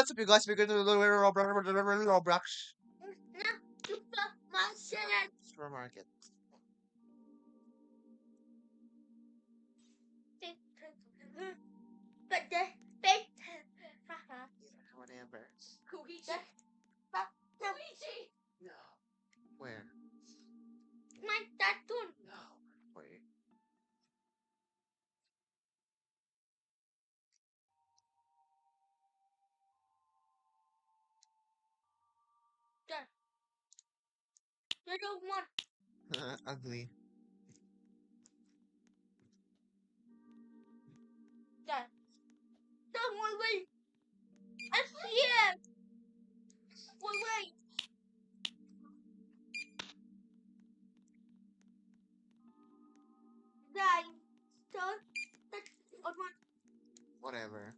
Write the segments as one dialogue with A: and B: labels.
A: what's up, you guys? We're going to Roblox. Supermarket. Whatever. No. Where? No. Wait. Ugly. Whatever.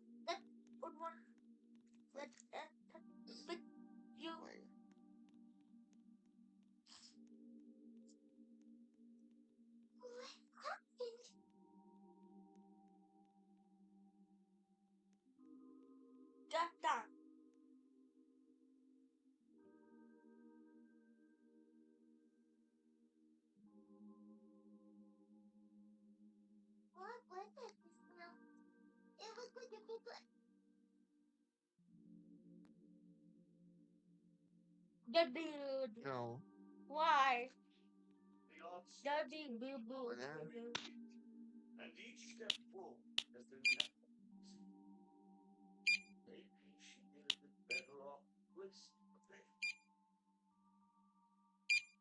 A: Wait. No. Whatever.
B: And each step forward has been met. Maybe she is the better off twist of fate.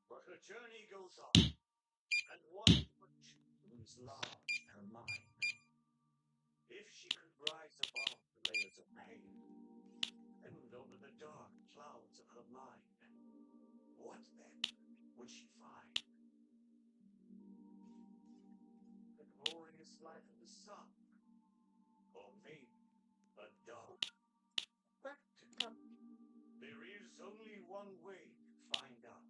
B: But her journey goes on, and one which looms large her mind. If she could rise above the layers of pain, and over the dark clouds of her mind, what then would she find? The glorious light of the sun, or maybe a dark. There is only one way to find out.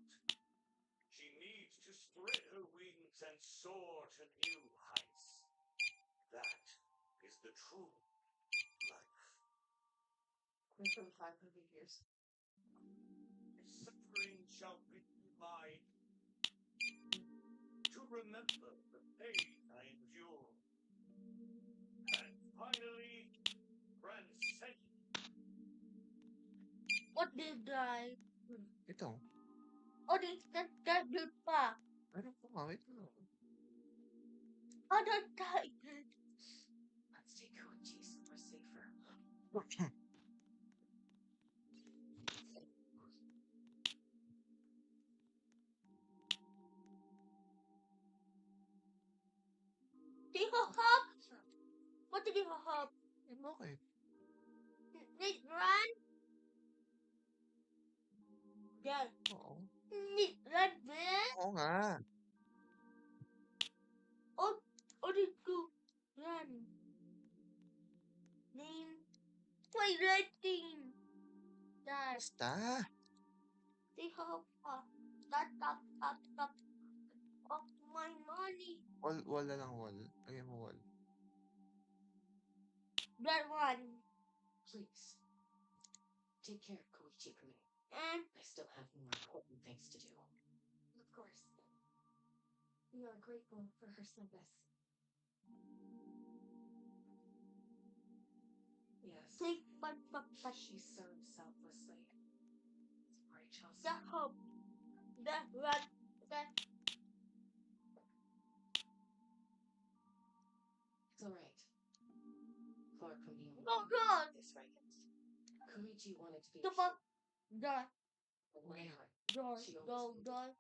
B: She needs to spread her wings and soar to new heights. That is the true life.
C: From 500 years.
B: Suffering shall be mine. To remember the pain I endure. And finally, transcend.
A: Ito. Ano po nga? Wait lang.
C: Let's take Koichi somewhere safer.
A: Bakit? Oo. Oo nga. Basta. Wall na lang wall. Lagyan mo wall.
C: Please. Take care of Koichi for me. I still have more important things to do. Of course. We are grateful for her service. Yes. She served selflessly. Sorry, Chelsea. It's all right. Clark O'Neill. This right. Koichi wanted to be a hero. A warrior. She always needed.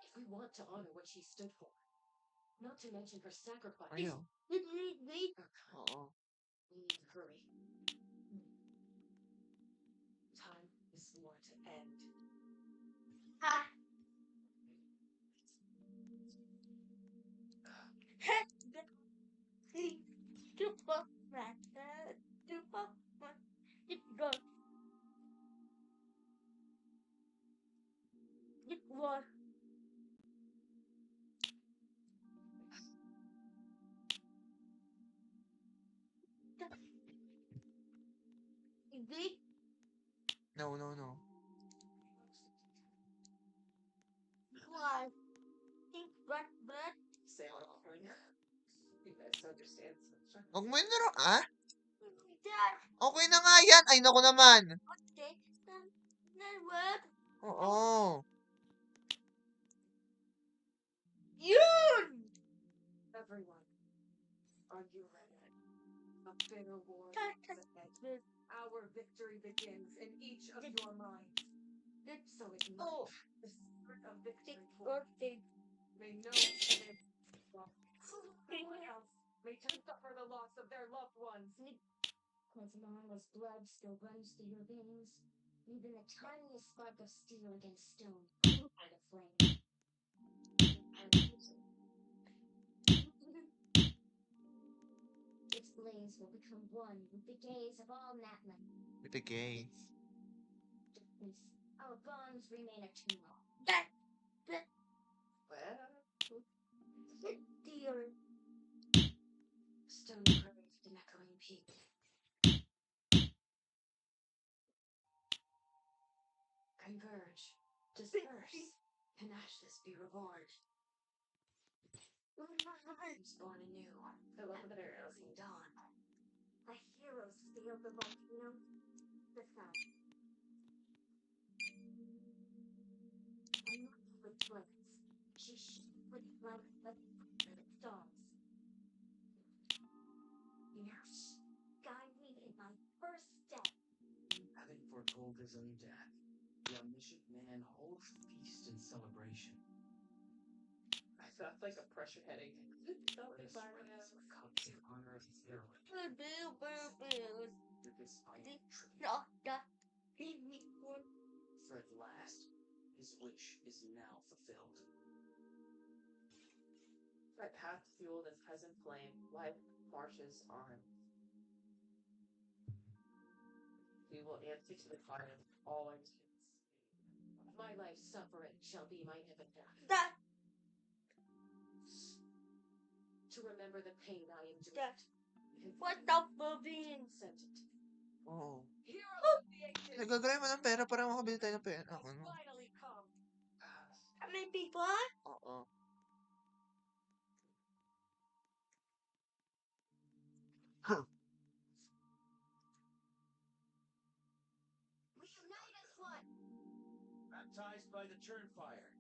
C: If we want to honor what she stood for, not to mention her sacrifice.
A: Ayaw. Oo.
C: We need to hurry. Time is more to end.
A: No, no, no.
C: Why? Think but say what you guys understand.
A: Huwag mo yun ah?
C: Dad,
A: Okay na nga yan. Ay, naku naman.
C: okay. Network.
A: Oo.
C: Yun! Everyone, are you ready? A bitter war is ahead. Our victory begins in each of your minds. So ignite the spirit of victory. May no sin anyone else may suffer the loss of their loved ones. Cosmara's blood still runs through your veins. Even the tiniest spark of steel against stone by the flame. Its blaze will become one with the gaze of all Natlan.
A: With the gay.
C: Our bonds remain eternal. Dear. Stone curved and echoing peak. Converge, disperse, and ashes be reborn. Born anew. I love the rising dawn. A hero scaled the volcano. The sun. And not with twins. She shone with blood of the stars. Yes, guide me in my first step.
B: Having foretold his own death, the omniscient man holds a feast in celebration. I felt like a pressure headache. This comes in honor of his heroine. With this fight, for at last, his wish is now fulfilled. My path fueled a peasant flame, life marches on. We will answer to the fire all our sins. My life's suffering shall be my epitaph. To remember the pain I endured.
C: What the movie?
B: Sent it.
A: Oo.
B: Heroes of the ages
A: Nagagaya mo ng pera para makabili tayo ng pera.
B: has
A: Ano?
B: finally come.
C: How many people?
A: Oo. Huh.
C: We unite as one.
B: Baptized by the turn fire.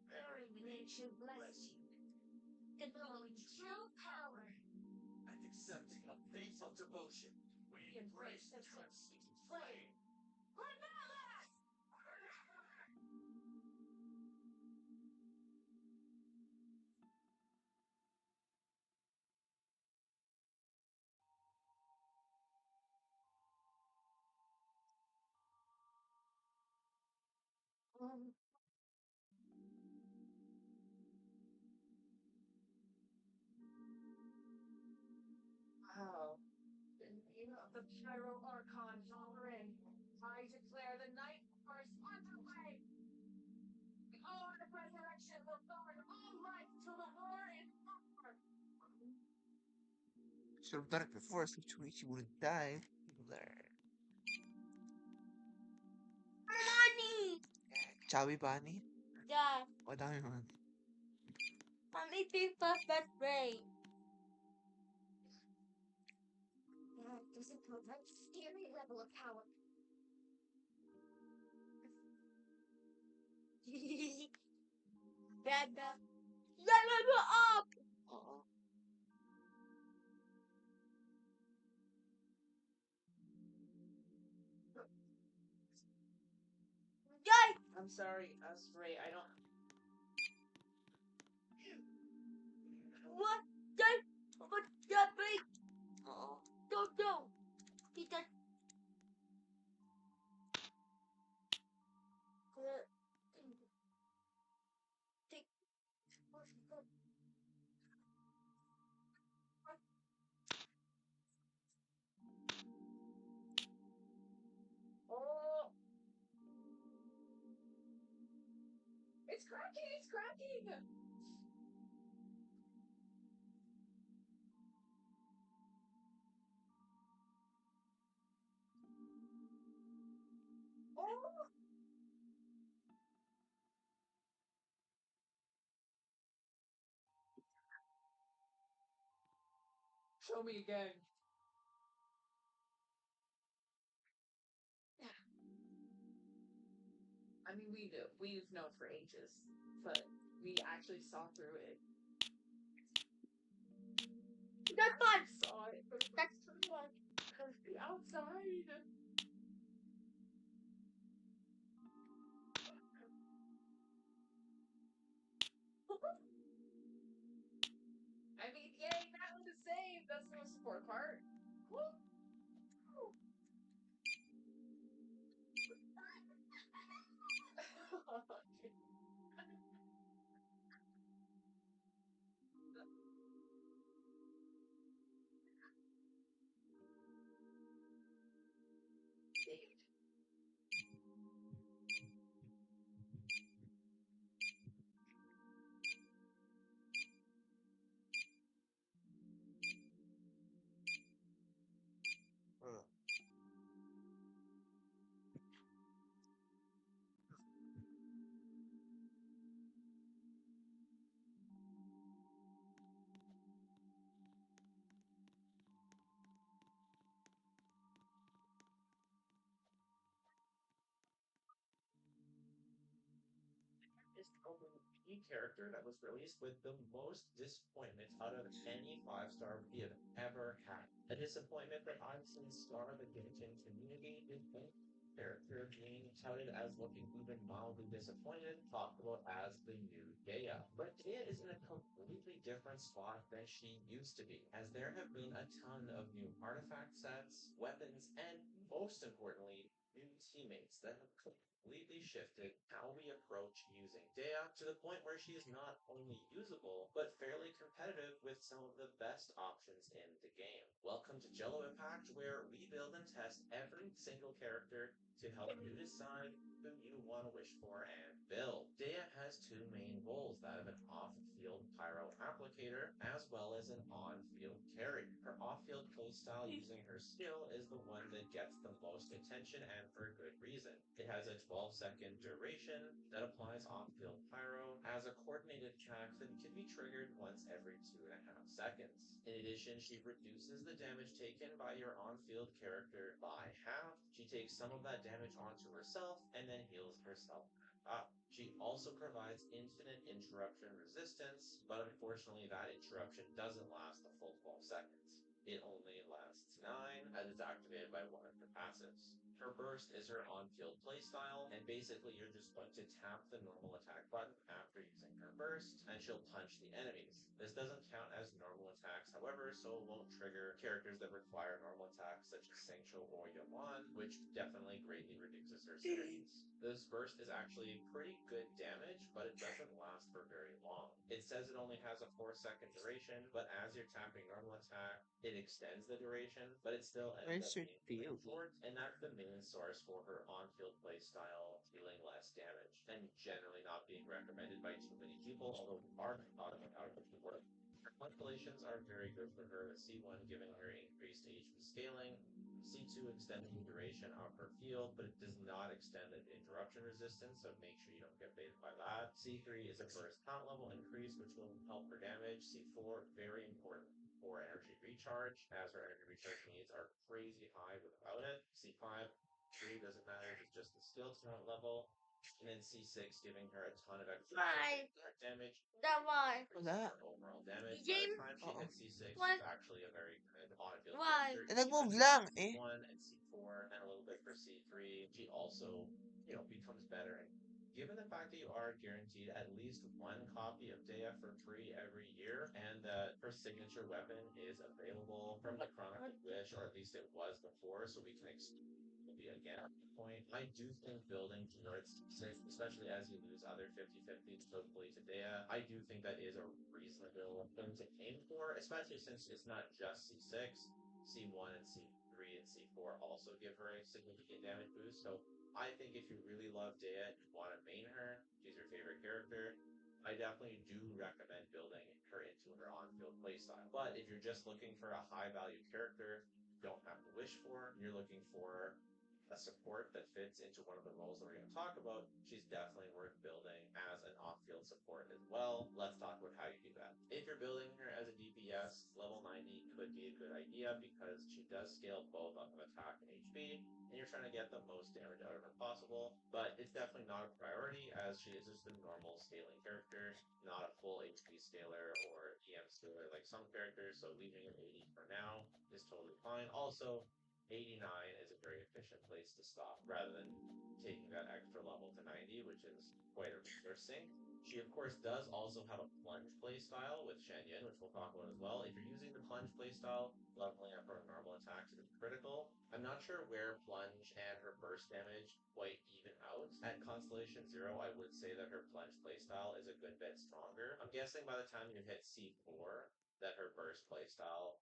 C: Very nature bless you. Knowing true power.
B: And accepting a faithful devotion, we embrace the transcendent flame. Wow. In the name of the Pyro Archon Valkyrin, I declare the night force underway. The hour of resurrection will guard all life till the war is over.
A: Should have done it before, so Chuichi wouldn't die. There.
C: Money!
A: Chowi Bunny?
C: Yeah.
A: O, dami man.
C: How many people that way? That doesn't provide scary level of power. Bad. Level up!
A: Oo.
C: Guys!
B: I'm sorry, Ray, I don't.
C: What? That? What? That big?
A: Oo.
C: Don't know. Because. Take.
B: Oh! It's cracking! It's cracking!
C: Show me again. Yeah. I mean, we've known for ages, but we actually saw through it. That's fine. Saw it. That's too much. Cause the outside. I mean, yay, that was the same. That's the most important part. Woo!
A: Uh,
B: Is probably the character that was released with the most disappointment out of any five-star we have ever had. A disappointment that I've seen star the Genshin community is the character being touted as looking even mildly disappointed, talked about as the new Gaia. But Gaia is in a completely different spot than she used to be, as there have been a ton of new artifact sets, weapons, and most importantly, new teammates that have completely shifted how we approach using Dea to the point where she is not only usable, but fairly competitive with some of the best options in the game. Welcome to Jello Impact, where we build and test every single character to help you decide who you want to wish for and build. Dea has two main goals, that of an off-field pyro applicator, as well as an on-field carry. Her off-field playstyle using her skill is the one that gets the most attention and for good reason. It has a 12-second duration that applies off-field pyro as a coordinated attack that can be triggered once every 2.5 seconds. In addition, she reduces the damage taken by your on-field character by half. She takes some of that damage onto herself and then heals herself up. She also provides infinite interruption resistance, but unfortunately that interruption doesn't last the full 12 seconds. It only lasts 9 as it's activated by one of her passives. Her burst is her on-field playstyle, and basically you're just going to tap the normal attack button after using her burst, and she'll punch the enemies. This doesn't count as normal attacks, however, so it won't trigger characters that require normal attacks such as Sancho or Yaman, which definitely greatly reduces her synergies. This burst is actually pretty good damage, but it doesn't last for very long. It says it only has a 4-second duration, but as you're tapping normal attack, it extends the duration, but it still ends
A: where's
B: up
A: your
B: being pretty
A: field?
B: short, and that's the main source for her on-field playstyle, dealing less damage, and generally not being recommended by too many people, although we are talking about how it could work. Her constellations are very good for her, with C1 giving her increased HP scaling, C2 extending the duration of her field, but it does not extend the interruption resistance, so make sure you don't get baited by that. C3 is a burst count level increase, which will help her damage. C4, very important for energy recharge, as her energy recharge needs are crazy high without it. C5, 3 doesn't matter, it's just the skill count level. And then C6 giving her a ton of extra damage.
C: That why.
B: Increasing her overall damage. By the time she
A: Oo.
B: hits C6,
C: Why?
B: she's actually a very good on-field
C: Why?
B: character.
A: Eh,
B: Even
A: nag-move
B: for
A: lang eh.
B: C1 and C4 and a little bit for C3, she also, becomes better. And given the fact that you are guaranteed at least one copy of Dea for free every year, and that her signature weapon is available from the Chronicle Wish, or at least it was before, so we can be again at the point. I do think building towards six, especially as you lose other 50/50s, hopefully to Dea, I do think that is a reasonable thing to aim for, especially since it's not just C6. C1 and C3 and C4 also give her a significant damage boost. So I think if you really love Dea and you want to main her, she's your favorite character, I definitely do recommend building her into her on-field playstyle. But if you're just looking for a high value character, don't have to wish for, you're looking for a support that fits into one of the roles that we're going to talk about, she's definitely worth building as an off-field support as well. Let's talk about how you do that. If you're building her as a DPS, level 90 could be a good idea because she does scale both off of attack and HP, and you're trying to get the most damage out of her possible. But it's definitely not a priority as she is just a normal scaling character, not a full HP scaler or EM scaler like some characters. So leaving it 80 for now is totally fine. Also, 89 is a very efficient place to stop rather than taking that extra level to 90, which is quite a resource sink. She, of course, does also have a plunge playstyle with Shen Yun, which we'll talk about as well. If you're using the plunge playstyle, leveling up her normal attacks is critical. I'm not sure where plunge and her burst damage quite even out. At Constellation Zero, I would say that her plunge playstyle is a good bit stronger. I'm guessing by the time you hit C4, that her burst playstyle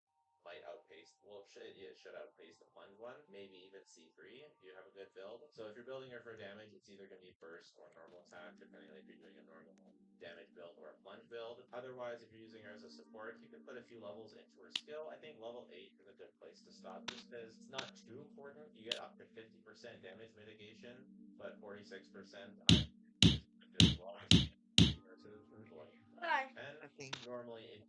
B: might outpace, well, it should outpace the plunge one, maybe even C3 if you have a good build. So if you're building her for damage, it's either going to be burst or normal attack, depending on if you're doing a normal damage build or a plunge build. Otherwise, if you're using her as a support, you can put a few levels into her skill. I think level 8 is a good place to stop just because it's not too important. You get up to 50% damage mitigation, but 46% is good as well. And
A: I think
B: normally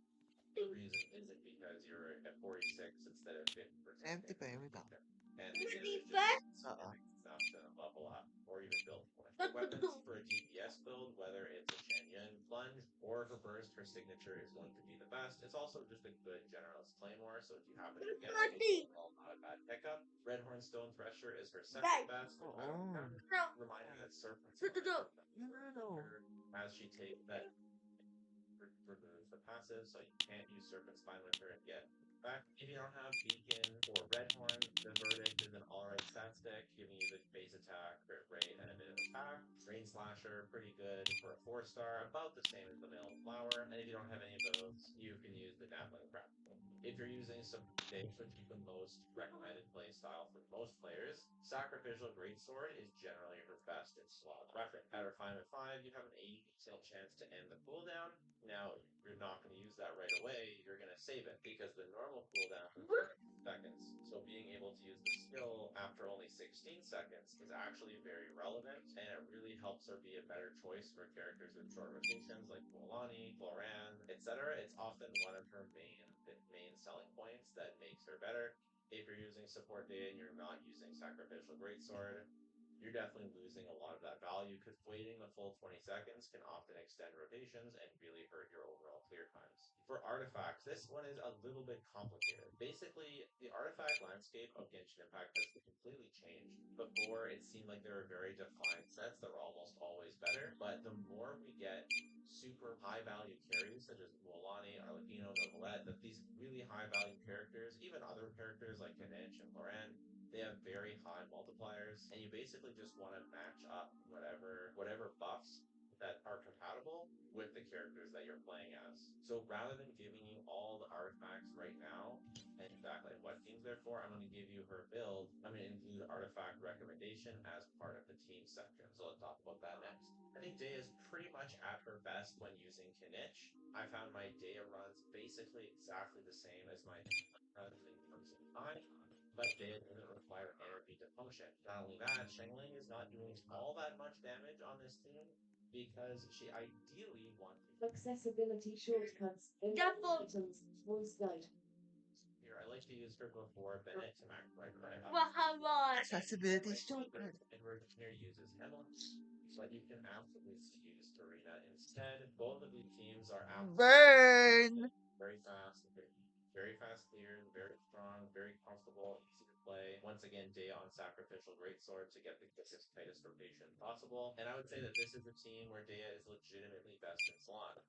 B: the reason isn't because you're at 46 instead of 50%
A: empty
B: damage
A: perimeter.
B: mitigation. And it's just not
A: Uh-uh.
B: enough to level up or even build more. For weapons for a DPS build, whether it's a Shanyan plunge or her burst, her signature is going to be the best. It's also just a good generalist claymore, so if you happen to get it, it's all not a bad pickup. Redhorn Stone Thresher is her second best.
A: Oh.
B: Reminder that Serpent's
A: No, no, no.
B: as she takes that remove the passive, so you can't use Serpent Spine with her and get back. If you don't have Beacon or Redhorn, the Verdict is an alright stat stick, giving you the base attack, crit rate, and a bit of attack. Rain Slasher, pretty good for a 4-star, about the same as the Mail Flower. And if you don't have any of those, you can use the Dappling Crab. If you're using some days, which is the most recommended play style for most players, Sacrificial Greatsword is generally her best in slot weapon. At Refinement 5, you have an 80% chance to end the cooldown. Now, you're not going to use that right away, you're going to save it because the normal cooldown is 30 seconds. So being able to use the skill after only 16 seconds is actually very relevant, and it really helps her be a better choice for characters with short rotations like Bolani, Floran, etc. It's often one of her main selling points that makes her better. If you're using support data and you're not using Sacrificial Greatsword, you're definitely losing a lot of that value because waiting the full 20 seconds can often extend rotations and really hurt your overall clear times. For artifacts, this one is a little bit complicated. Basically, the artifact landscape of Genshin Impact has completely changed. Before, it seemed like there were very defined sets that were almost always better, but the more we get super high value carries such as Mualani, Arlecchino, Novelette, that these really high value characters, even other characters like Kanech and Loran, they have very high multipliers, and you basically just want to match up whatever buffs that are compatible with the characters that you're playing as. So rather than giving you all the artifacts right now and exactly what teams they're for, I'm going to give you her build. I'm going to include artifact recommendation as part of the team section. So let's talk about that next. I think Daya is pretty much at her best when using Kinich. I found my Daya runs basically exactly the same as my runs in terms of time, but Daya doesn't require energy to function. Not only that, Shengling is not doing all that much damage on this team because she ideally wants
C: Accessibility shortcuts. Items. Voice guide.
B: here. I like to use her before Bennett to max right.
A: Accessibility shortcut.
B: Edward here uses Hemel, but you can absolutely use Arena instead. Both of these teams are absolutely
A: Burn.
B: very fast, very fast clears, very strong, very comfortable, easy to play. Once again, Daya on Sacrificial Greatsword to get the quickest, tightest rotation possible. And I would say that this is a team where Daya is legitimately best in slot.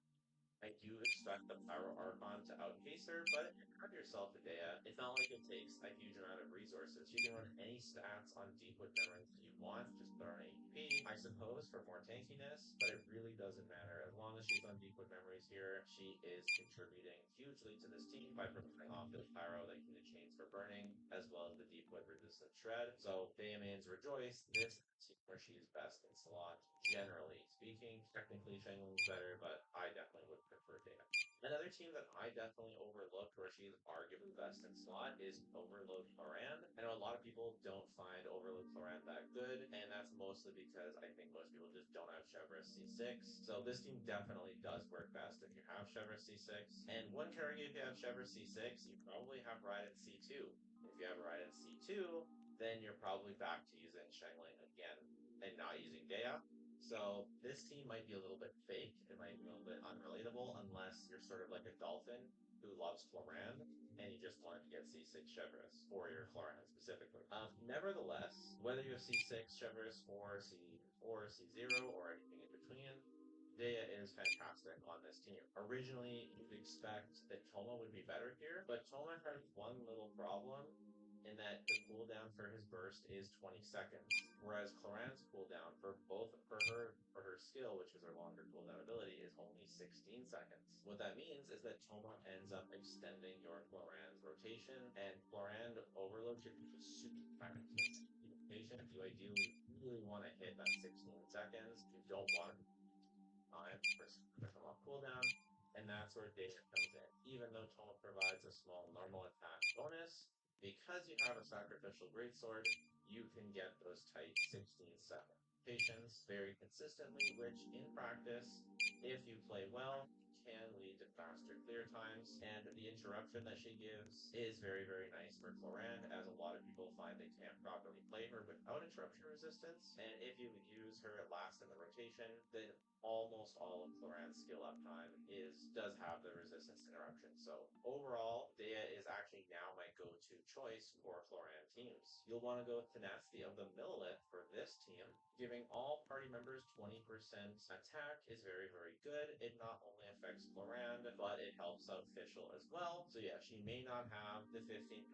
B: I do expect the Pyro Archon to outpace her, but if you have yourself a Dea, it's not like it takes a huge amount of resources. You can run any stats on Deepwood Memories that you want, just throw an AP, I suppose, for more tankiness, but it really doesn't matter. As long as she's on Deepwood Memories here, she is contributing hugely to this team by providing off the Pyro that can chains for burning, as well as the Deepwood Resistant Shred. So, Dea mains rejoice. This team where she is best in slot, generally speaking. Technically, Shenlong's better, but I definitely would prefer Data. Another team that I definitely overlooked, where she's arguably best in slot, is Overload Floran. I know a lot of people don't find Overload Floran mostly because I think most people just don't have Chevrolet C6. So this team definitely does work best if you have Chevrolet C6. And one carry, if you have Chevrolet C6, you probably have Raiden C2. If you have Raiden C2, then you're probably back to using Shangling again and not using Dea. So this team might be a little bit fake. It might be a little bit unrelatable unless you're sort of like a dolphin who loves Florand and you just wanted to get C6 Chevrolet for your Florand specifically. Nevertheless, whether you have C6 Chevrolet or C4, C0, or anything in between, Dea is fantastic on this team. Originally, you'd expect that Toma would be better here, but Toma has one little problem in that the cooldown for his burst is 20 seconds, whereas Cloran's cooldown for her skill, which is her longer cooldown ability, is only 16 seconds. What that means is that Toma ends up extending your Cloran's rotation, and Cloran overload should be super fast. Rotation, you ideally really want to hit that 16 seconds. You don't want to time for come off cooldown, and that's where data comes in. Even though Toma provides a small normal attack bonus, because you have a sacrificial greatsword, you can get those tight 16-second rotations very consistently, which in practice, if you play well, can lead to faster clear times. And the interruption that she gives is very, very nice for Cloran, as a lot of people find they can't properly play her without interruption resistance. And if you use her at last in the rotation, then almost all of Cloran's skill uptime does have the resistance interruption. So overall, Dea is actually now my go-to choice for Cloran teams. You'll want to go with Tenacity of the Millilith for this team. Giving all party members 20% attack is very, very good. It not only affects Cloran, but it helps out Fischl as well. So yeah, she may not have the 15%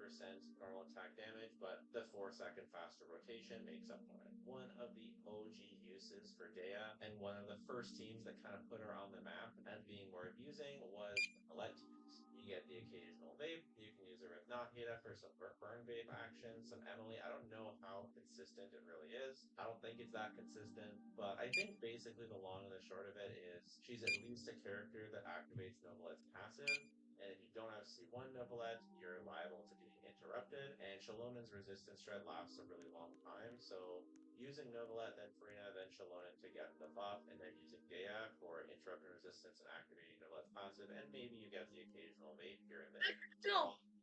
B: normal attack damage, but the 4-second faster rotation makes up for it. One of the OG uses for Dea, and one of the first teams that kind of put her on the map as being worth using, was Colette teams. You get the occasional vape. You can use her with Nahida for some burn vape action, some Emily. I don't know how consistent it really is. I don't think it's that consistent, but I think basically the long and the short of it is she's at least a character that activates Noblet's passive. And if you don't have C1 Novelette, you're liable to being interrupted. And Shalonen's resistance shred lasts a really long time. So using Novelette, then Farina, then Shallonen to get the buff, and then using Dea for interruption resistance and activating Novelette's passive, and maybe you get the occasional vape here and there.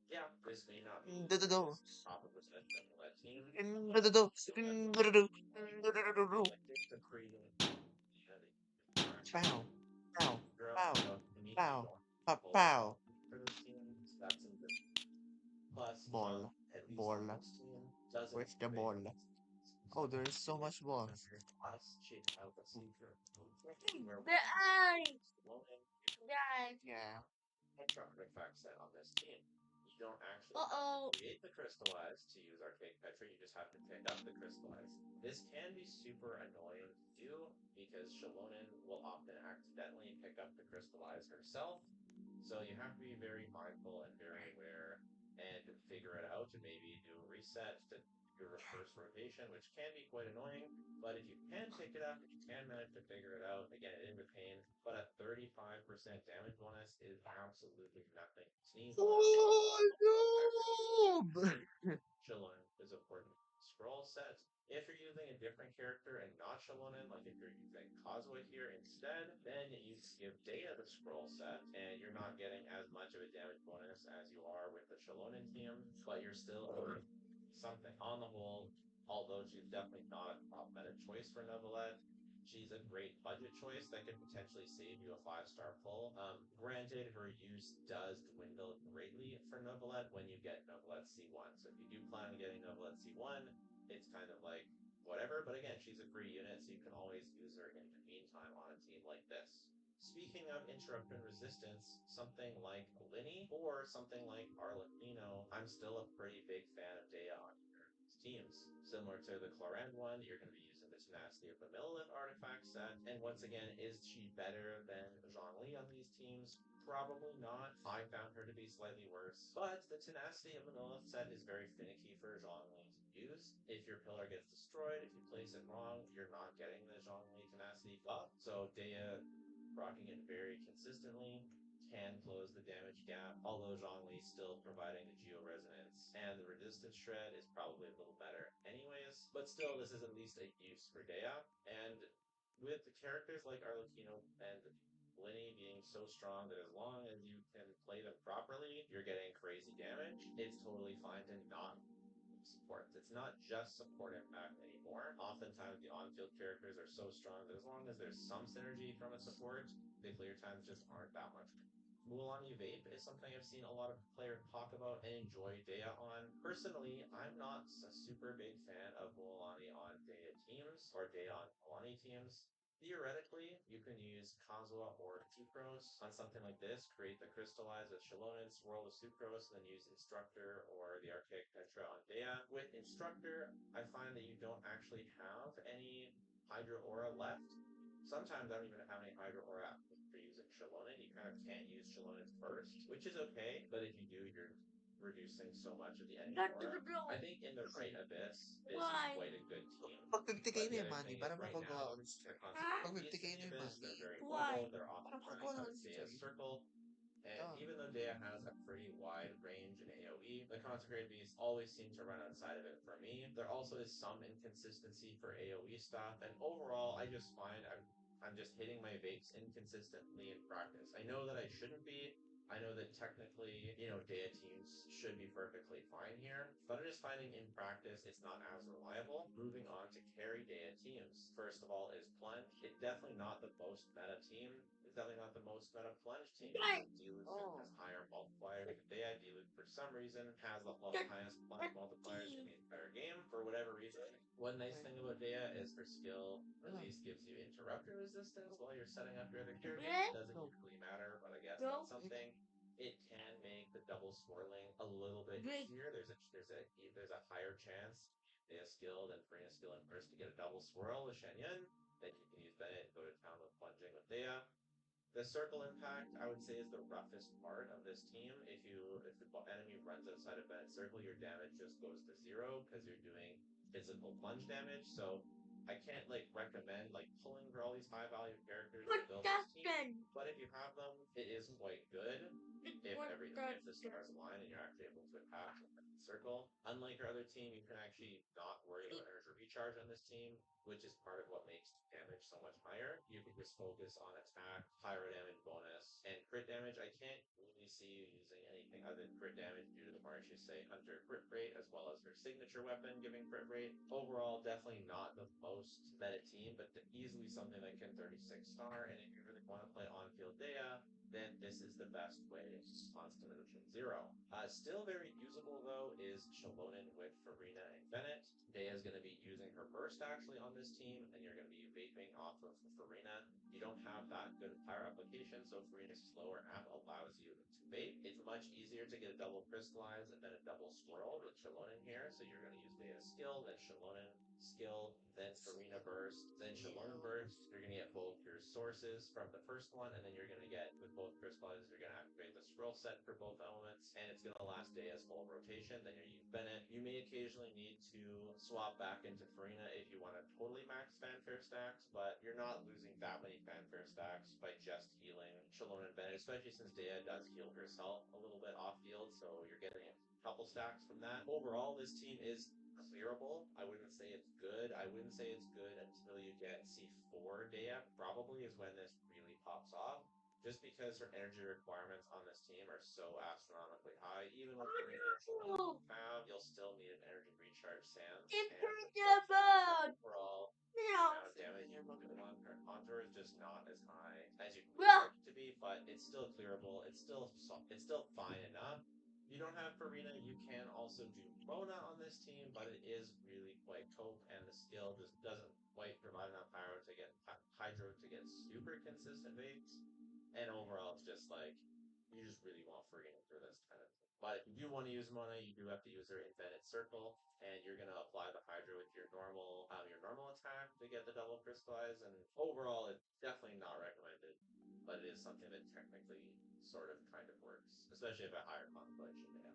B: Yeah, this may not be top of the Novelette team. The creating
A: Pow, pow,
B: Europe,
A: pow,
B: immediately
A: pow,
B: going
A: pow,
B: full
A: pow.
B: for this team. So that's in good. Plus,
A: Ball,
B: at least on
A: ball.
B: this team, doesn't
A: Where's the
B: activate.
A: ball? Oh, there is so much balls.
B: Plus, she'd have a secret where
C: The eye.
B: Sloan
C: The eye.
A: Yeah.
B: Petrarch effect set on this team. You don't actually have to
C: Uh-oh.
B: create the crystallize to use Archaic Petra, you just have to pick up the crystallize. This can be super annoying to do because Shalonen will often accidentally pick up the crystallize herself. So you have to be very mindful and very aware and figure it out and maybe do a reset to your reverse rotation, which can be quite annoying. But if you can pick it up, if you can manage to figure it out, again, it is a pain, but a 35% damage bonus is absolutely nothing. Sneeze
A: Oh, no!
B: Chillin is of course scroll set. If you're using a different character and not Shallonen, like if you're using Causeway here instead, then you give Dea the scroll set, and you're not getting as much of a damage bonus as you are with the Shallonen team, but you're still getting something. On the whole, although she's definitely not a top meta choice for Novelette, she's a great budget choice that could potentially save you a 5-star pull. Granted, her use does dwindle greatly for Novelette when you get Novelette C1. So if you do plan on getting Novelette C1, it's kind of like whatever. But again, she's a free unit, so you can always use her in the meantime on a team like this. Speaking of interruption resistance, something like Linny or something like Arlecchino, I'm still a pretty big fan of Dea on teams. Similar to the Clorend one, you're going to be using the Tenacity of the Millilith artifact set. And once again, is she better than Zhongli on these teams? Probably not. I found her to be slightly worse. But the Tenacity of the Millilith set is very finicky for Zhongli to use. If your pillar gets destroyed, if you place it wrong, you're not getting the Zhongli Tenacity buff. So Dea rocking it very consistently can close the damage gap, although Zhongli still providing the geo resonance, and the resistance shred is probably a little better anyways. But still, this is at least a use for Dea. And with the characters like Arlecchino and Linny being so strong that as long as you can play them properly, you're getting crazy damage, it's totally fine to not supports. It's not just support impact anymore. Oftentimes, the on-field characters are so strong that as long as there's some synergy from a support, the clear times just aren't that much. Mulan Vape is something I've seen a lot of players talk about and enjoy Dea on. Personally, I'm not a super big fan of Mualani on Dea teams or Dea on Mualani teams. Theoretically, you can use Kazuha or Sucrose on something like this, create the crystallize with Shalonen, swirl with Sucrose, and then use Instructor or the Archaic Petra on Dea. With Instructor, I find that you don't actually have any Hydro Aura left. Sometimes I don't even have any Hydro Aura for using Shalonen. You kind of can't use Shalonen first, which is okay, but if you do, you're reducing so much of the enemy aura. I think in the right abyss, this is quite a good team.
A: Pag 50k
B: But
A: na
B: the
A: yung
B: other
A: money,
B: thing is
A: para
B: right
A: makagawa
B: now,
A: ako ng
B: the
A: strike. Pag
B: concentrate
A: 50k
B: beasts in
A: na
B: the
A: yung
B: abyss,
A: money,
B: they're very mobile. They're
A: para
B: oftentimes,
A: makagawa
B: I
A: lang
B: would
A: ng
B: say, a
A: strike.
B: circle. And
A: Yeah.
B: even though Dea has a pretty wide range in AoE, the Consecrated Beasts always seem to run outside of it for me. There also is some inconsistency for AoE stuff, and overall, I just find I'm just hitting my vapes inconsistently in practice. I know that I shouldn't be. I know that technically, Dea teams should be perfectly fine here, but I'm just finding in practice it's not as reliable. Moving on to carry Dea teams. First of all is Plunge. It's definitely not the most meta team. It's definitely not the most meta Plunge team. Diluc
A: Oh.
B: has higher multipliers than Dea. Diluc, for some reason, has the highest Plunge multipliers in the entire game for whatever reason. One nice
A: Okay.
B: thing about Dea is her skill at least gives you interrupter resistance while you're setting up your other characters. It doesn't
A: No.
B: usually matter, but I guess that's something. It can make the double swirling a little bit easier. There's a higher chance Dea skill than Farina skill in first to get a double swirl with Shen Yun. Then you can use Bennett and go to town with plunging with Dea. The circle impact, I would say, is the roughest part of this team. If the enemy runs outside of Bennett's circle, your damage just goes to zero because you're doing physical plunge damage. So I can't recommend pulling for all these high value characters to build this team. But if you have them, it is quite good if the stars align and you're actually able to attack the circle. Unlike your other team, you can actually not worry about energy recharge on this team, which is part of what makes damage so much higher. You can just focus on attack, pyro damage bonus, and crit damage. I can't really see you using anything other than crit damage due to the Marshes say Hunter crit rate as well as her signature weapon giving crit rate. Overall, definitely not the most meta team, but easily something that can 36 star. And if you really want to play on field Dea, then this is the best way Constant Illusion Zero. Still very usable though is Shalonen with Farina and Bennett. Dea is going to be using her burst actually on this team, and you're going to be vaping off of Farina. You don't have that good fire application, so Farina's slower app allows you to vape. It's much easier to get a double crystallize and then a double swirl with Shalonen here, so you're going to use Dea's skill, then Shalonen skill, then Farina burst, then Shalonen burst. You're going to get both your sources from the first one, and then you're going to get, with both crystallizes, you're going to activate the scroll set for both elements, and it's going to last Dea's full rotation. Then you're using Bennett. You may occasionally need to swap back into Farina if you want to totally max fanfare stacks, but you're not losing that many fanfare stacks by just healing Shalom and Bennett, especially since Dea does heal herself a little bit off field, so you're getting a couple stacks from that. Overall, this team is clearable. I wouldn't say it's good. I wouldn't say it's good until you get C4 Dea, probably is when this really pops off. Just because her energy requirements on this team are so astronomically high, even with the found, you'll still need an energy recharge Sans. Overall, the amount of damage you can do on her contour is just not as high as you would like it to be, but it's still clearable. It's still fine enough. You don't have Farina, you can also do Mona on this team, but it is really quite cope, and the skill just doesn't quite provide enough power to get Hydro to get super consistent baits. And overall, it's just you just really want Farina for this kind of thing. But if you do want to use Mona, you do have to use her Invented Circle, and you're gonna apply the Hydra with your normal attack to get the double crystallize. And overall, it's definitely not recommended, but it is something that technically sort of kind of works, especially if at higher constellation. Yeah.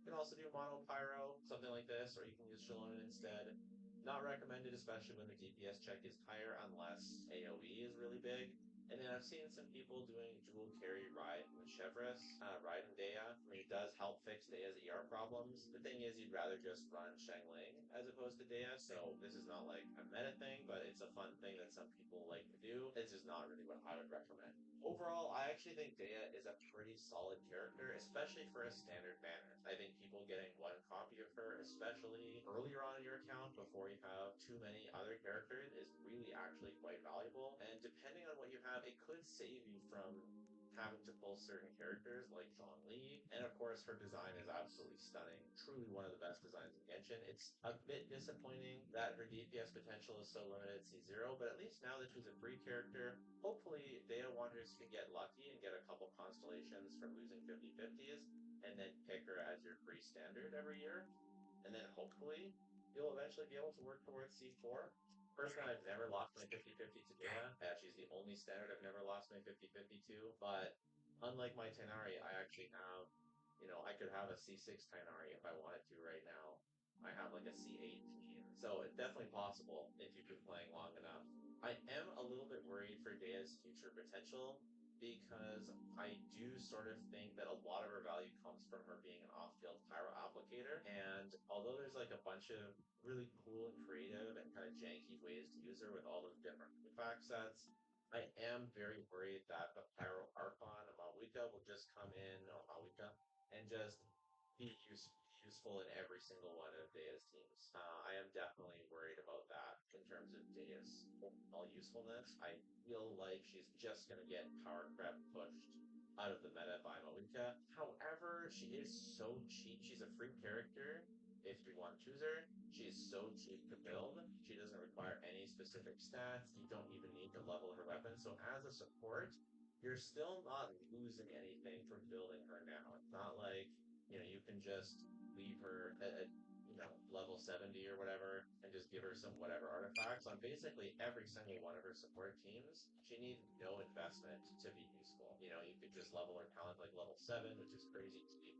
B: You can also do mono pyro, something like this, or you can use Shalonen instead. Not recommended, especially when the DPS check is higher, unless AoE is really big. And then I've seen some people doing dual carry Ride and Chevres, Ride and Dea. I mean, it does help fix Dea's ER problems. The thing is, you'd rather just run Shangling as opposed to Dea, so this is not like a meta thing, but it's a fun thing that some people like to do. It's just not really what I would recommend. Overall, I actually think Dea is a pretty solid character, especially for a standard banner. I think people getting one copy of her, especially earlier on in your account before you have too many other characters, is really actually quite valuable. And depending on what you have, it could save you from having to pull certain characters like Zhongli. And of course, her design is absolutely stunning. Truly one of the best designs in Genshin. It's a bit disappointing that her DPS potential is so limited at C0, but at least now that she's a free character, hopefully Dea Wanderers can get lucky and get a couple constellations from losing 50/50s and then pick her as your free standard every year. And then hopefully you'll eventually be able to work towards C4. Personally, I've never lost my 50/50 to Dea. She's the only standard I've never lost my 50/50 to. But unlike my Tenari, I actually have, I could have a C6 Tenari if I wanted to right now. I have like a C8 team. So it's definitely possible if you've been playing long enough. I am a little bit worried for Dea's future potential because I do sort of think that a lot of her value comes from her being an off-field pyro applicator. And although there's like a bunch of really cool and creative and kind of janky ways to use her with all those different fact sets, I am very worried that the pyro Archon Mawika will just come in, or Mawika, and just be useful in every single one of Dea's teams. I am definitely worried about that in terms of Dea's overall usefulness. I feel like she's just going to get power crept pushed out of the meta by Mawika. However, she is so cheap. She's a free character if you want to choose her. She is so cheap to build. She doesn't require any specific stats. You don't even need to level her weapon. So as a support, you're still not losing anything from building her now. It's not like, you can just leave her at level 70 or whatever and just give her some whatever artifacts on basically every single one of her support teams. She needs no investment to be useful. You could just level her talent like level 7, which is crazy cheap.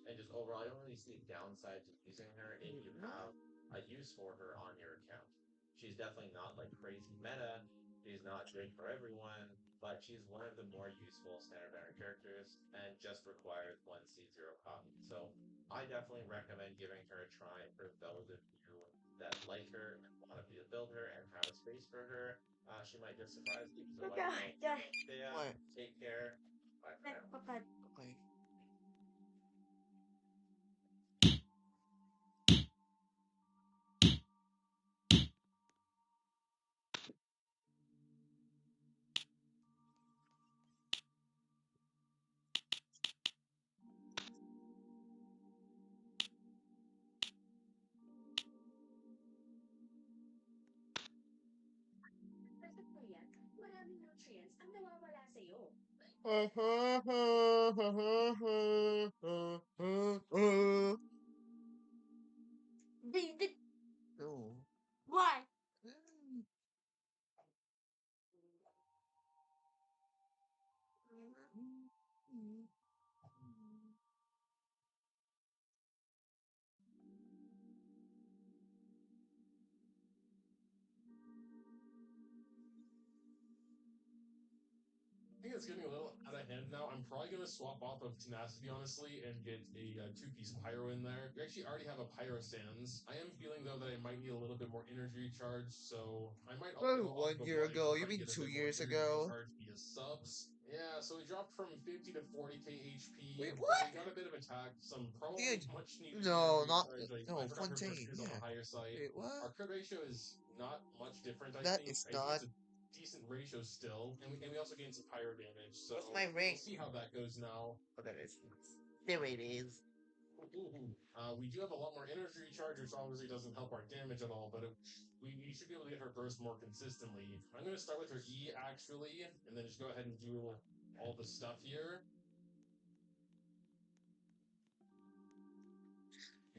B: And just overall, I don't really see a downside to using her if you have a use for her on your account. She's definitely not like crazy meta. She's not great for everyone, but she's one of the more useful standard banner characters and just requires one C0 copy. So I definitely recommend giving her a try for those of you that like her and want to build her and have a space for her. She might just surprise you. So let me know. Yeah,
A: What?
B: take care. Bye for now.
A: Okay.
C: Maraming nutrients ang nawawala sa'yo.
A: No.
C: Why?
D: Think it's getting a little out of hand now. I'm probably going to swap off of Tenacity, honestly, and get a two-piece Pyro in there. We actually already have a Pyro Sans. I am feeling, though, that I might need a little bit more energy recharge, so I might
A: Probably
D: go off of
A: 1 year
D: Life
A: ago.
D: and
A: You
D: try to
A: mean
D: get a
A: two
D: bit more
A: years
D: energy
A: ago?
D: recharge via subs. Yeah, so we dropped from 50 to 40k HP,
A: Wait,
D: but
A: what?
D: we got a bit of attack, some probably
A: Dude,
D: much-needed
A: no,
D: energy
A: not
D: recharge. I
A: no
D: forgot her push
A: Fontaine.
D: 2's on the
A: Yeah.
D: higher side.
A: Wait, what?
D: Our crit ratio is not much different, I
A: That
D: think.
A: is
D: I think
A: not.
D: it's a decent ratio still, and we also gained some pyro damage. So
A: What's my
D: we'll
A: rank?
D: see how that goes now.
A: Oh, that is. There it is.
D: We do have a lot more energy recharge, which obviously doesn't help our damage at all, but we should be able to get her burst more consistently. I'm going to start with her E, actually, and then just go ahead and do all the stuff here.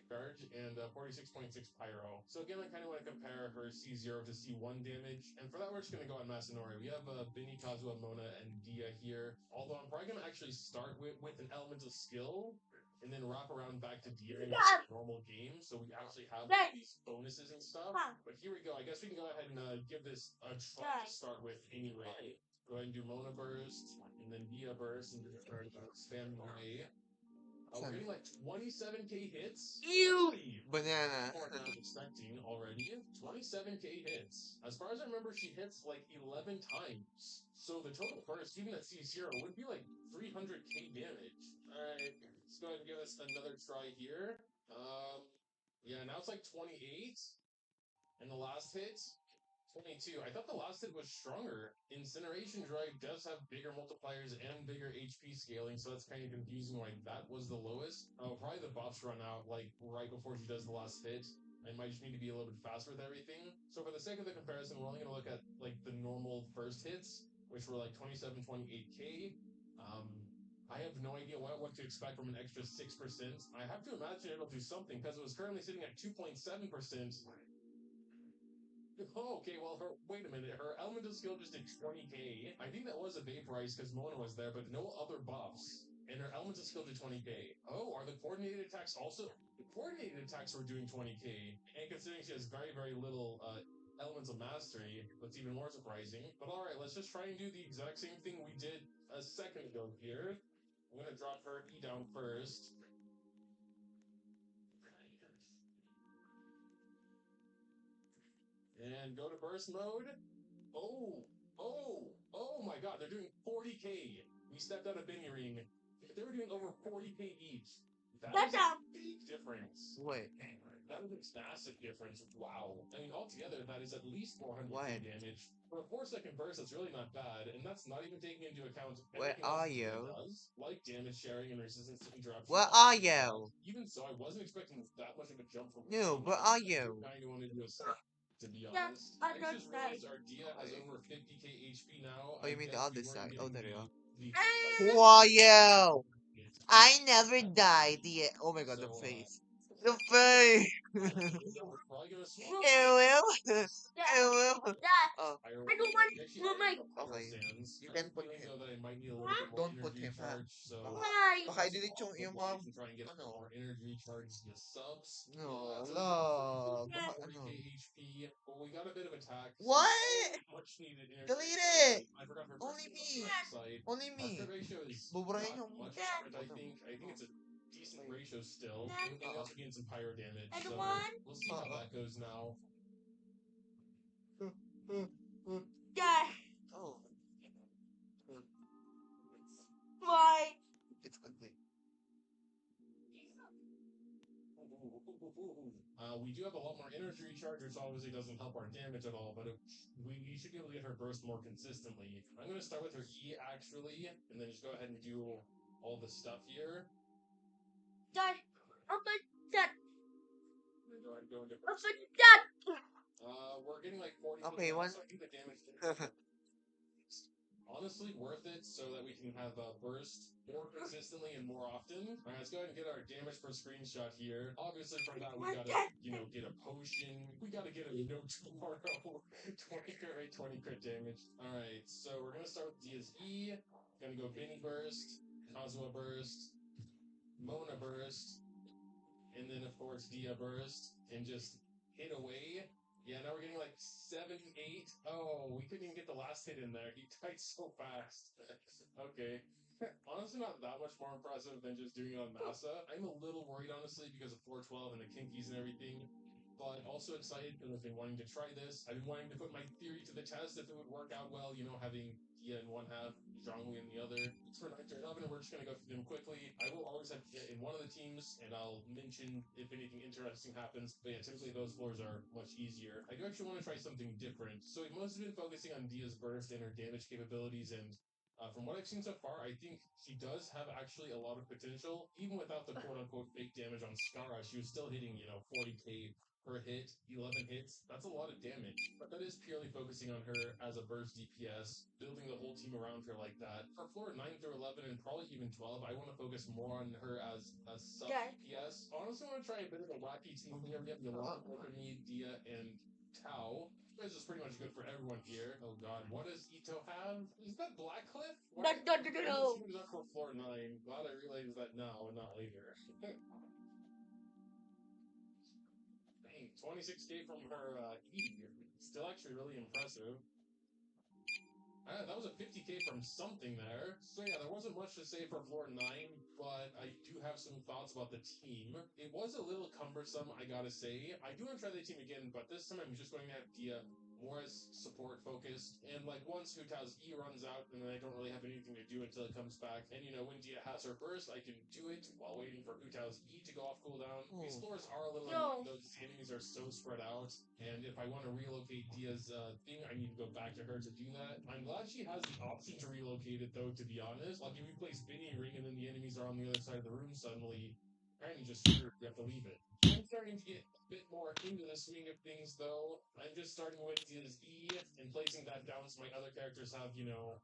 D: Charge and 46.6 pyro. So again, I kind of want to compare her C0 to C1 damage, and for that we're just going to go on Masanori. We have Bini, Kazuha, Mona, and Dia here, although I'm probably going to actually start with an elemental skill, and then wrap around back to Dia in just a normal game, so we actually have all these bonuses and stuff. But here we go. I guess we can go ahead and give this a try to start with anyway. Go ahead and do Mona Burst, and then Dia Burst, and just start spamming away. We're getting like 27k hits.
A: Ew!
D: Holy,
A: Banana.
D: more than I was expecting already. 27k hits. As far as I remember, she hits like 11 times. So the total burst, even at C0, would be like 300k damage. Alright, let's go ahead and give us another try here. Yeah, now it's like 28. And the last hit, 22. I thought the last hit was stronger. Incineration Drive does have bigger multipliers and bigger HP scaling, so that's kind of confusing why that was the lowest. Oh, probably the buffs run out, like, right before she does the last hit. I might just need to be a little bit faster with everything. So for the sake of the comparison, we're only going to look at, like, the normal first hits, which were, like, 27, 28k. I have no idea what to expect from an extra 6%. I have to imagine it'll do something, because it was currently sitting at 2.7%. Oh, okay, well, wait a minute. Her elemental skill just did 20k. I think that was a vaporize because Mona was there, but no other buffs. And her elemental skill did 20k. Oh, are the coordinated attacks also? The coordinated attacks were doing 20k. And considering she has very, very little elemental mastery, that's even more surprising. But alright, let's just try and do the exact same thing we did a second ago here. I'm going to drop her E down first. And go to burst mode. Oh my god, they're doing 40k. We stepped out of Binny Ring. They were doing over 40k each. That is a big difference.
A: Wait.
D: That is a massive difference. Wow. I mean, altogether, that is at least 400k
A: What?
D: damage. For a 4-second burst, that's really not bad, and that's not even taking into account
A: Where
D: everything
A: are
D: else Dia
A: you?
D: does, like damage sharing and resistance to interruption.
A: Where are you?
D: Even so, I wasn't expecting that much of a jump from
A: No,
D: Rosina.
A: where are
D: I
A: you?
D: kind of wanted to do a step, to be honest. I just realized our Dia has over 50k HP now.
A: Oh,
D: I
A: you mean the
D: guess we
A: other
D: weren't
A: side? Oh,
D: getting
A: there you are.
D: the
A: Who are you? I never died yet. Oh my god, the
D: so,
A: face. The face!
D: we're probably gonna swap.
A: Ew. Ew. Oh,
D: I don't want
A: okay.
D: sands.
A: You
D: I have
A: can
D: a
A: put
D: feeling
A: him.
D: though that I might need a little bit more
A: Don't put
D: energy
A: him, huh?
D: charge, so
A: Baka delete yung mom.
D: can try and get
A: Ano?
D: more energy charge via subs.
A: No,
D: So
A: ala. Baka
D: 40k
A: ano.
D: HP. Well, we got a bit of attack.
A: What?
D: Much needed energy.
A: Delete it!
D: I forgot her
A: Only me!
D: side.
A: Only
D: Our
A: me!
D: crit ratio is
A: Buburahin
D: not
A: yung
D: much
A: mom.
D: different, I think. I think it's a decent ratio still. And we
A: Uh-uh.
D: also gain some pyro damage.
C: And
D: So
C: one.
D: we'll see how that goes now.
C: Yeah.
A: Oh.
C: Why?
A: It's ugly.
D: We do have a lot more energy recharge, which obviously doesn't help our damage at all, but we should be able to get her burst more consistently. I'm going to start with her E, actually, and then just go ahead and do all the stuff here.
C: Dad. Oh my dad.
D: And then go ahead and go into
C: Oh
D: burst.
C: my dad.
D: We're getting like 40
A: Okay,
D: now,
A: one.
D: so I think the damage honestly worth it so that we can have a burst more consistently and more often. Alright, let's go ahead and get our damage per screenshot here. Obviously, for that, we gotta, get a potion. We gotta get a no tomorrow. 20 crit rate, 20 crit damage. Alright, so we're gonna start with Dia's E. Gonna go Benny Burst, Kazuha Burst, Mona Burst, and then, of course, Dia Burst, and just hit away. Yeah, now we're getting like 7, 8. Oh, we couldn't even get the last hit in there. He died so fast. Okay. Honestly, not that much more impressive than just doing it on Massa. I'm a little worried, honestly, because of 412 and the kinkies and everything. But also excited because I've been wanting to try this. I've been wanting to put my theory to the test if it would work out well, having Dia in one half, Zhongli in the other. For 9 to 11, we're just going to go through them quickly. I will always have Dia in one of the teams, and I'll mention if anything interesting happens. But yeah, typically those floors are much easier. I do actually want to try something different. So we've mostly been focusing on Dia's burst and her damage capabilities, and from what I've seen so far, I think she does have actually a lot of potential. Even without the quote-unquote fake damage on Skara, she was still hitting, 40k per hit, 11 hits. That's a lot of damage. But that is purely focusing on her as a burst DPS, building the whole team around her like that. For floor 9 through 11 and probably even 12, I want to focus more on her as a sub DPS. Honestly, I want to try a bit of a wacky team here. We have Yolanda, me, Dia, and Tao. This is pretty much good for everyone here. Oh god, what does Ito have? Is that Blackcliff?
C: No.
D: He was up for floor 9. Glad I realized that now and not later. Dang, 26k from her E. Still actually really impressive. That was a 50k from something there. So yeah, there wasn't much to say for floor 9, but I do have some thoughts about the team. It was a little cumbersome, I gotta say. I do want to try the team again, but this time I'm just going to have Dia more as support focused. And like once Hutao's E runs out, and then I don't really have anything to do until it comes back. And you know, when Dia has her burst, I can do it while waiting for Hutao's E to go off cooldown. These floors are a little annoying though, because the enemies are so spread out. And if I want to relocate Dia's thing, I need to go back to her to do that. I'm glad she has the option to relocate it though, to be honest. Like if you place Binny Ring and then the enemies are on the other side of the room suddenly, apparently just screwed. You have to leave it. I'm starting to get a bit more into the swing of things, though. I'm just starting with his E and placing that down so my other characters have, you know,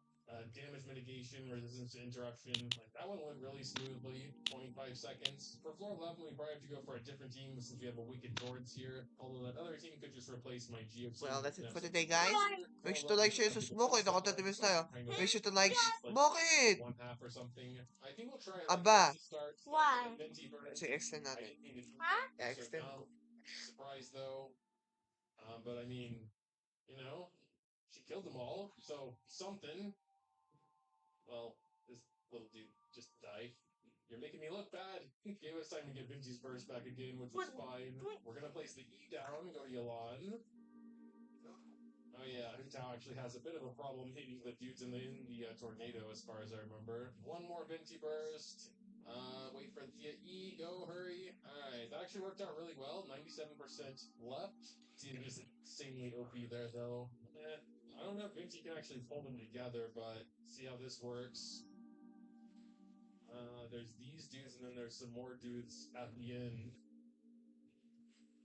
D: damage mitigation, resistance to interruption. Like that one went really smoothly. 25 seconds. For floor 11, we probably have to go for a different team since we have a Wicked Torrents here. Although that other team could just replace my Geo team.
A: Well, that's it
D: Have
A: for
D: some
A: today, guys. Make sure to like, share, subscribe. Kung hindi ka tayo. Make sure to like. Bakit?
D: One half or something. I think we'll try like
A: Aba.
D: to start
C: Why?
D: Venti burn.
A: Kasi extend
D: I
A: natin.
D: just need to
A: Yeah,
D: so
A: extend
D: dumb.
A: ko.
D: Surprise though. But I mean, you know, she killed them all, so something. Well, this little dude just died. You're making me look bad. Gave us time to get Vinci's burst back again, which was fine. We're gonna place the E down, go to Yalan. Oh yeah, Hutao actually has a bit of a problem hitting the dudes in the tornado, as far as I remember. One more Venti burst. Wait for the E. Go, hurry. Alright, that actually worked out really well. 97% left. See, just insanely OP there, though. I don't know if Vinci can actually pull them together, but see how this works. There's these dudes, and then there's some more dudes at the end.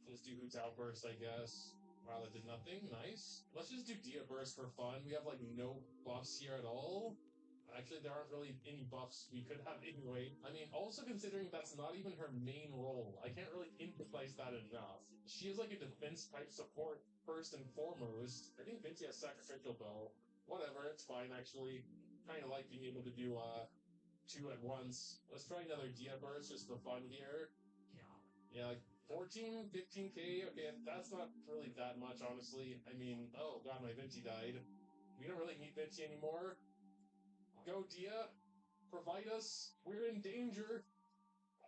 D: Let's do Hoots Outburst, I guess. Wow, that did nothing. Nice. Let's just do Dia Burst for fun. We have, like, no buffs here at all. Actually, there aren't really any buffs we could have anyway. I mean, also considering that's not even her main role, I can't really emphasize that enough. She is like a defense type support first and foremost. I think Vinci has Sacrificial Bell. Whatever, it's fine actually. Kind of like being able to do two at once. Let's try another Dia Burst just for fun here. Yeah, like 14, 15k. Okay, that's not really that much, honestly. I mean, oh god, my Vinci died. We don't really need Vinci anymore. Go, Dia. Provide us. We're in danger.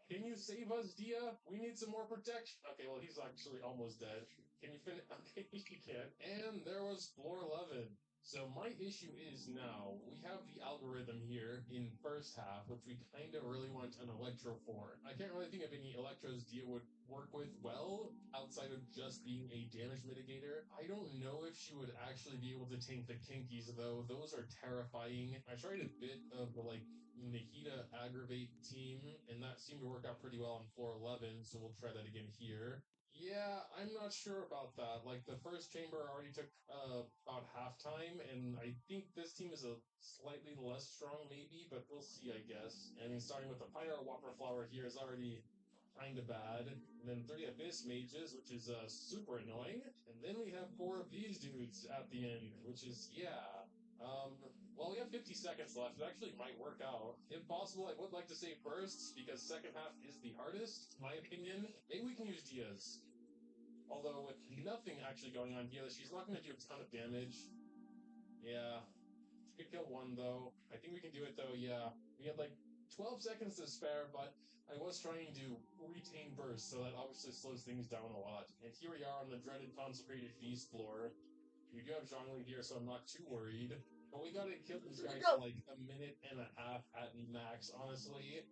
D: Can you save us, Dia? We need some more protection. Okay, well, he's actually almost dead. Can you finish? Okay, he can. And there was floor 11. So my issue is now we have the algorithm here in first half, which we kind of really want an electro for. I can't really think of any electros Dia would work with well outside of just being a damage mitigator. I don't know if she would actually be able to tank the kinkies though. Those are terrifying. I tried a bit of the like Nikita aggravate team, and that seemed to work out pretty well on floor 11, so we'll try that again here. Yeah, I'm not sure about that. Like, the first chamber already took about halftime, and I think this team is a slightly less strong, maybe, but we'll see, I guess. I mean, starting with the Pyro Whopper Flower here is already kind of bad. And then 3 Abyss Mages, which is super annoying. And then we have 4 of these dudes at the end, which is, yeah. Well, we have 50 seconds left. It actually might work out. If possible, I would like to say bursts, because second half is the hardest, in my opinion. Maybe we can use Diaz. Although, with nothing actually going on here, she's not going to do a ton of damage. Yeah. She could kill one, though. I think we can do it, though, yeah. We had, like, 12 seconds to spare, but I was trying to retain burst, so that obviously slows things down a lot. And here we are on the dreaded Consecrated Feast floor. We do have Zhongli here, so I'm not too worried. But we gotta kill these guys in like a minute and a half at max, honestly.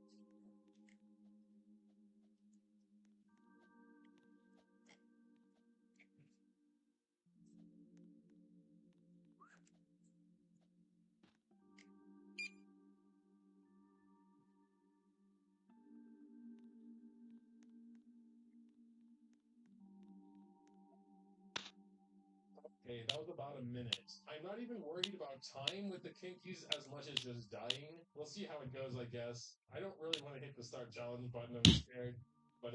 D: Okay, that was about a minute. I'm not even worried about time with the Kinkies as much as just dying. We'll see how it goes, I guess. I don't really want to hit the start challenge button, I'm scared. But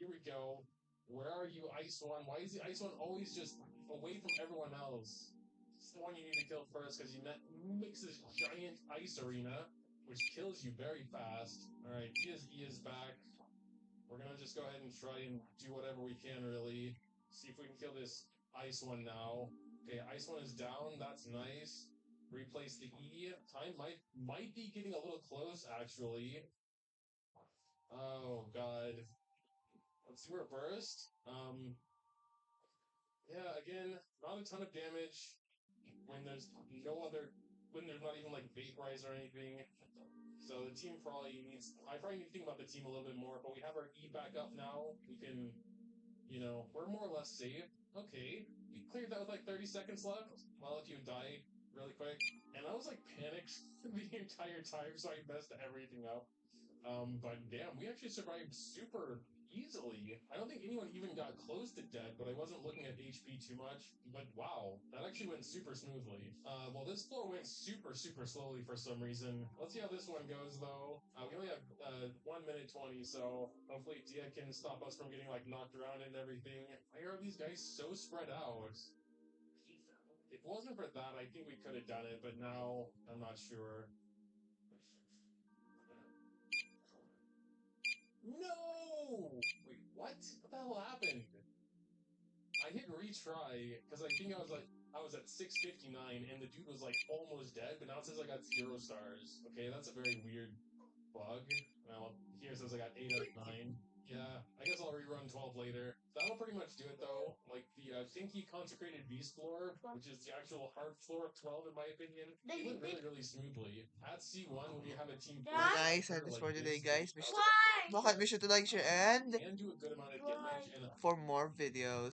D: here we go. Where are you, Ice One? Why is the Ice One always just away from everyone else? It's the one you need to kill first because he makes this giant ice arena, which kills you very fast. Alright, he is back. We're gonna just go ahead and try and do whatever we can, really. See if we can kill this Ice One now. Okay, Ice One is down. That's nice. replace the E. Time might be getting a little close, actually. Oh god. Let's see where burst. Yeah, again, not a ton of damage when there's no other when there's not even like vaporize or anything. So the team probably needs I probably need to think about the team a little bit more, but we have our E back up now. We can we're more or less safe. Okay. We cleared that with like 30 seconds left. Well, if you died really quick. And I was like panicked the entire time, so I messed everything up. But damn, we actually survived super easily. I don't think anyone even got close to dead, but I wasn't looking at HP too much. But wow, that actually went super smoothly. Well, this floor went super slowly for some reason. Let's see how this one goes, though. We only have 1 minute 20, so hopefully Dia can stop us from getting like knocked around and everything. Why are these guys so spread out? If it wasn't for that, I think we could have done it, but now I'm not sure. No! Wait, what? What the hell happened? I hit retry because I think I was at 659 and the dude was like almost dead, but now it says I got 0 stars. Okay, that's a very weird bug. Well, here it says I got 8 out of 9. Yeah, I guess I'll rerun 12 later. That'll pretty much do it though. Like the Dinky Consecrated Beast floor, which is the actual hard floor of 12 in my opinion, it went really smoothly. At C1, we have a team
A: Guys, that is for today, guys. Bakit be sure to like, share, and
D: and do a good amount of damage and
A: for more videos.